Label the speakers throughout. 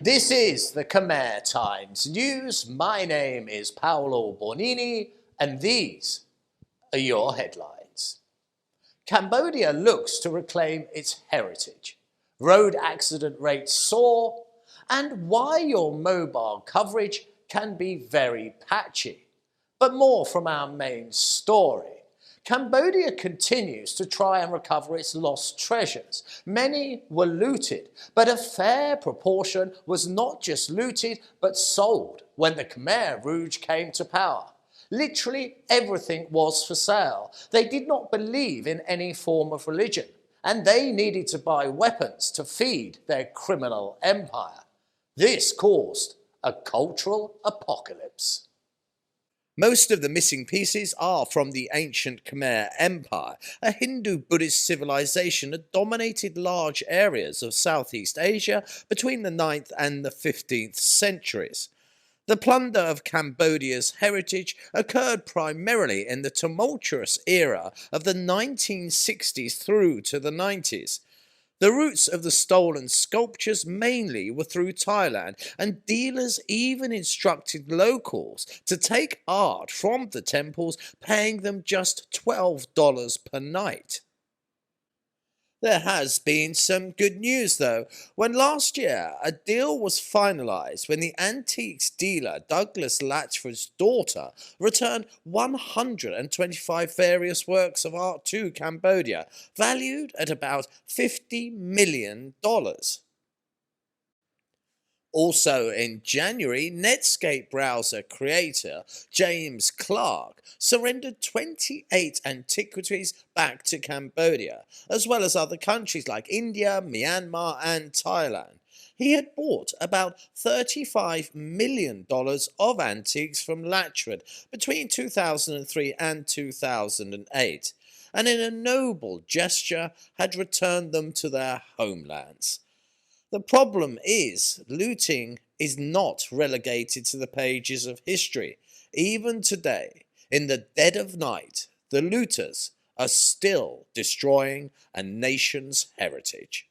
Speaker 1: This is the Khmer Times News. My name is Paolo Bornini, and these are your headlines. Cambodia looks to reclaim its heritage. Road accident rates soar, and why your mobile coverage can be very patchy. But more from our main story. Cambodia continues to try and recover its lost treasures. Many were looted, but a fair proportion was not just looted, but sold when the Khmer Rouge came to power. Literally everything was for sale. They did not believe in any form of religion, and they needed to buy weapons to feed their criminal empire. This caused a cultural apocalypse. Most of the missing pieces are from the ancient Khmer Empire, a Hindu-Buddhist civilization that dominated large areas of Southeast Asia between the 9th and the 15th centuries. The plunder of Cambodia's heritage occurred primarily in the tumultuous era of the 1960s through to the 90s. The routes of the stolen sculptures mainly were through Thailand, and dealers even instructed locals to take art from the temples, paying them just $12 per night. There has been some good news though, when last year a deal was finalised when the antiques dealer Douglas Latchford's daughter returned 125 various works of art to Cambodia, valued at about $50 million. Also in January, Netscape browser creator James Clark surrendered 28 antiquities back to Cambodia, as well as other countries like India, Myanmar and Thailand. He had bought about $35 million of antiques from Latchford between 2003 and 2008, and in a noble gesture had returned them to their homelands. The problem is, looting is not relegated to the pages of history. Even today, in the dead of night, the looters are still destroying a nation's heritage.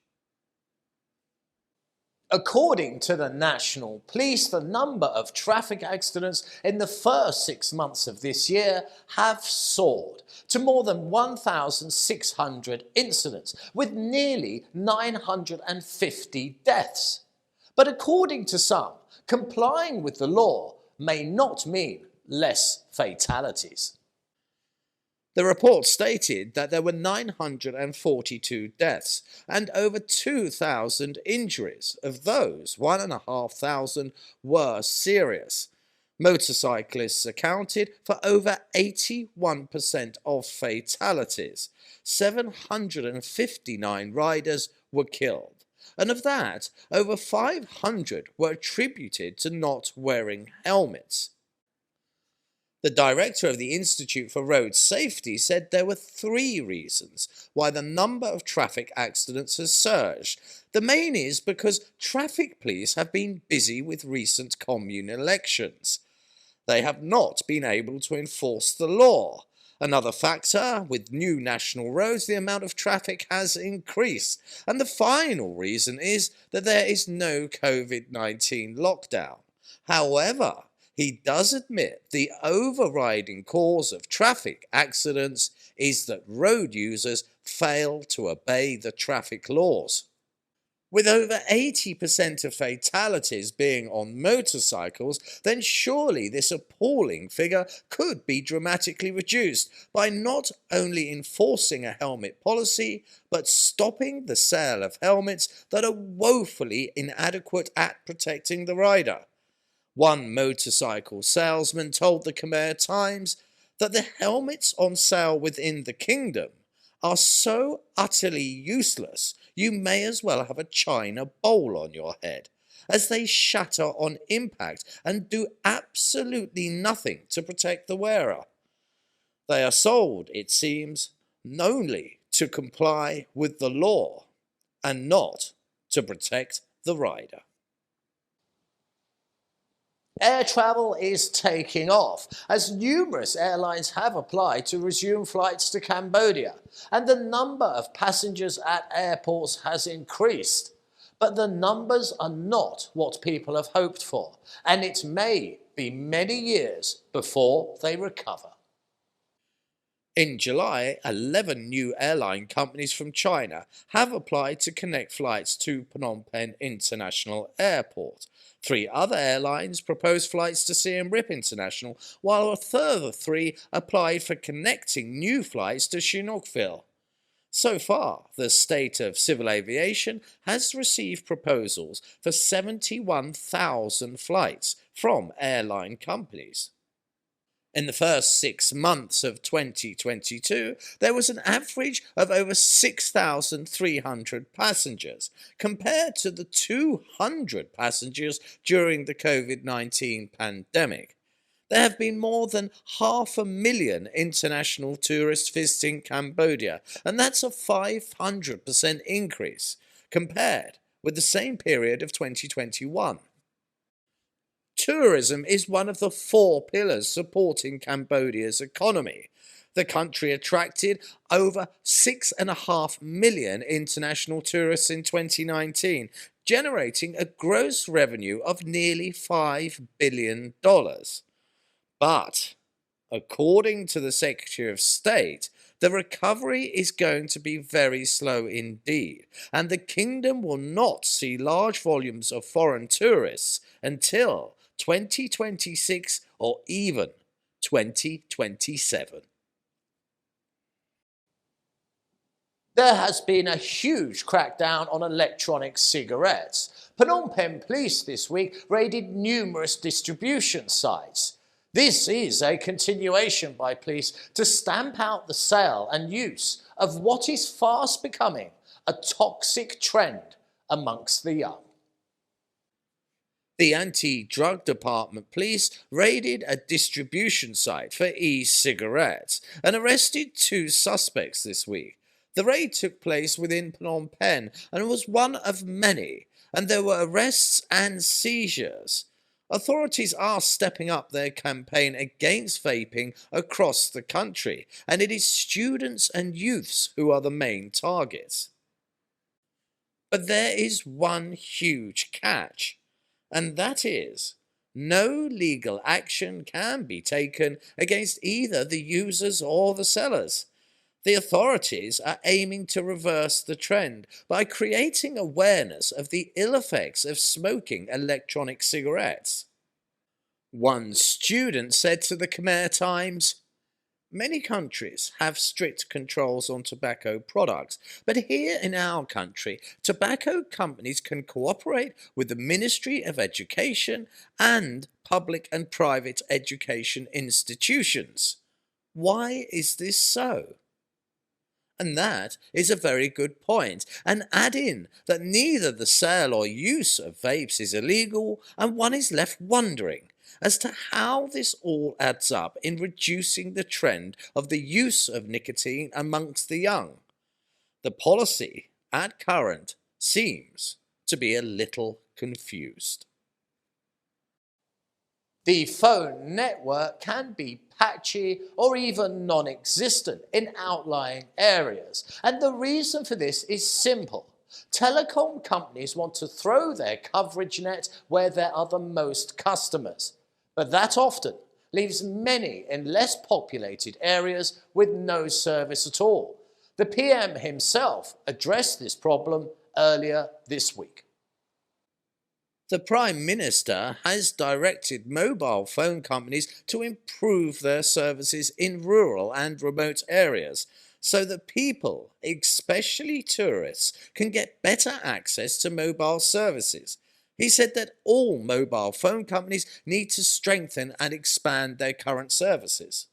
Speaker 1: According to the National Police, the number of traffic accidents in the first 6 months of this year have soared to more than 1,600 incidents, with nearly 950 deaths. But according to some, complying with the law may not mean less fatalities. The report stated that there were 942 deaths and over 2,000 injuries. Of those, 1,500 were serious. Motorcyclists accounted for over 81% of fatalities. 759 riders were killed, and of that, over 500 were attributed to not wearing helmets. The director of the Institute for Road Safety said there were 3 reasons why the number of traffic accidents has surged. The main is because traffic police have been busy with recent commune elections. They have not been able to enforce the law. Another factor, with new national roads, the amount of traffic has increased. And the final reason is that there is no COVID-19 lockdown. However, he does admit the overriding cause of traffic accidents is that road users fail to obey the traffic laws. With over 80% of fatalities being on motorcycles, then surely this appalling figure could be dramatically reduced by not only enforcing a helmet policy, but stopping the sale of helmets that are woefully inadequate at protecting the rider. One motorcycle salesman told the Khmer Times that the helmets on sale within the kingdom are so utterly useless you may as well have a china bowl on your head, as they shatter on impact and do absolutely nothing to protect the wearer. They are sold, it seems, only to comply with the law and not to protect the rider. Air travel is taking off, as numerous airlines have applied to resume flights to Cambodia, and the number of passengers at airports has increased. But the numbers are not what people have hoped for, and it may be many years before they recover. In July, 11 new airline companies from China have applied to connect flights to Phnom Penh International Airport. 3 other airlines proposed flights to Siem Reap International, while a further 3 applied for connecting new flights to Chinookville. So far, the state of civil aviation has received proposals for 71,000 flights from airline companies. In the first 6 months of 2022, there was an average of over 6,300 passengers, compared to the 200 passengers during the COVID-19 pandemic. There have been more than 500,000 international tourists visiting Cambodia, and that's a 500% increase compared with the same period of 2021. Tourism is one of the 4 pillars supporting Cambodia's economy. The country attracted over 6.5 million international tourists in 2019, generating a gross revenue of nearly $5 billion. But, according to the Secretary of State, the recovery is going to be very slow indeed, and the kingdom will not see large volumes of foreign tourists until 2026 or even 2027. There has been a huge crackdown on electronic cigarettes. Phnom Penh police this week raided numerous distribution sites. This is a continuation by police to stamp out the sale and use of what is fast becoming a toxic trend amongst the young. The anti-drug department police raided a distribution site for e-cigarettes and arrested 2 suspects this week. The raid took place within Phnom Penh and was one of many, and there were arrests and seizures. Authorities are stepping up their campaign against vaping across the country, and it is students and youths who are the main targets. But there is one huge catch, and that is, no legal action can be taken against either the users or the sellers. The authorities are aiming to reverse the trend by creating awareness of the ill effects of smoking electronic cigarettes. One student said to the Khmer Times, "Many countries have strict controls on tobacco products, but here in our country, tobacco companies can cooperate with the Ministry of Education and public and private education institutions. Why is this so?" And that is a very good point, and add in that neither the sale or use of vapes is illegal, and one is left wondering as to how this all adds up in reducing the trend of the use of nicotine amongst the young. The policy, at current, seems to be a little confused. The phone network can be patchy or even non-existent in outlying areas, and the reason for this is simple. Telecom companies want to throw their coverage net where there are the most customers, but that often leaves many in less populated areas with no service at all. The PM himself addressed this problem earlier this week. The Prime Minister has directed mobile phone companies to improve their services in rural and remote areas so that people, especially tourists, can get better access to mobile services. He said that all mobile phone companies need to strengthen and expand their current services.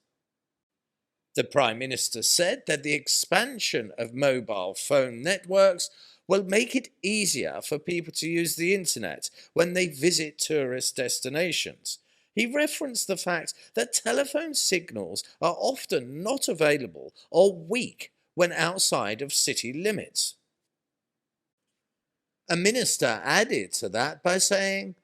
Speaker 1: The Prime Minister said that the expansion of mobile phone networks will make it easier for people to use the internet when they visit tourist destinations. He referenced the fact that telephone signals are often not available or weak when outside of city limits. A minister added to that by saying,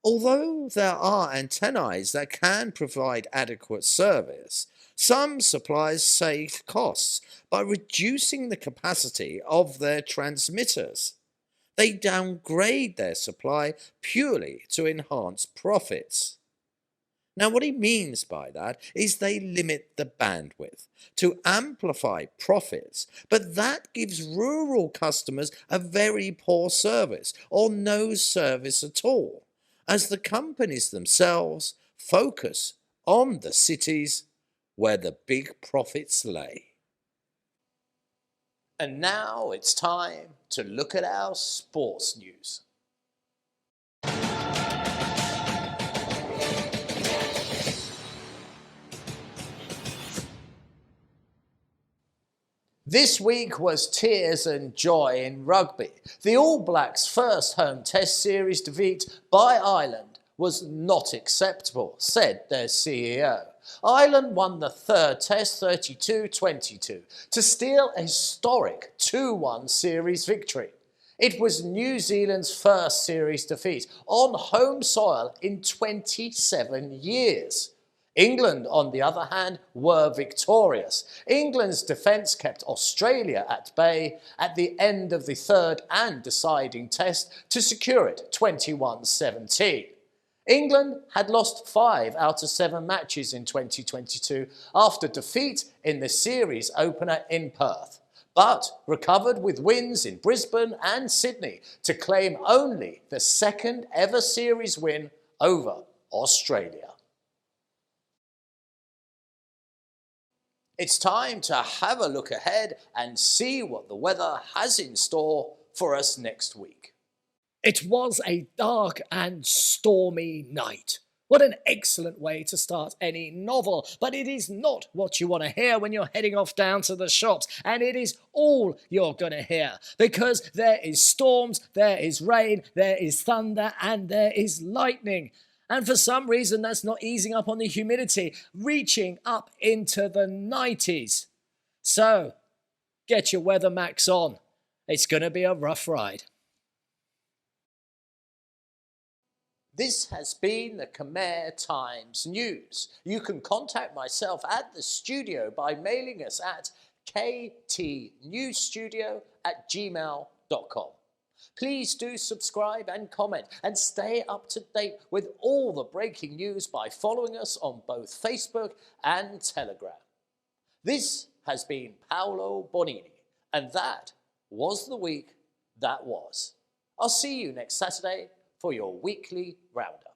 Speaker 1: "Although there are antennae that can provide adequate service, some suppliers save costs by reducing the capacity of their transmitters. They downgrade their supply purely to enhance profits. Now, what he means by that is they limit the bandwidth to amplify profits, but that gives rural customers a very poor service or no service at all, as the companies themselves focus on the cities where the big profits lay. And now it's time to look at our sports news. This week was tears and joy in rugby. The All Blacks' first home Test series defeat by Ireland was not acceptable, said their CEO. Ireland won the third Test 32-22 to steal a historic 2-1 series victory. It was New Zealand's first series defeat on home soil in 27 years. England, on the other hand, were victorious. England's defence kept Australia at bay at the end of the third and deciding test to secure it 21-17. England had lost 5 out of 7 matches in 2022 after defeat in the series opener in Perth, but recovered with wins in Brisbane and Sydney to claim only the second ever series win over Australia. It's time to have a look ahead and see what the weather has in store for us next week.
Speaker 2: It was a dark and stormy night. What an excellent way to start any novel, but it is not what you want to hear when you're heading off down to the shops, and it is all you're going to hear, because there is storms, there is rain, there is thunder, and there is lightning. And for some reason, that's not easing up on the humidity, reaching up into the 90s. So, get your weather max on. It's going to be a rough ride.
Speaker 1: This has been the Khmer Times News. You can contact myself at the studio by mailing us at ktnewsstudio@gmail.com. Please do subscribe and comment and stay up to date with all the breaking news by following us on both Facebook and Telegram. This has been Paolo Bonini, and that was the week that was. I'll see you next Saturday for your weekly roundup.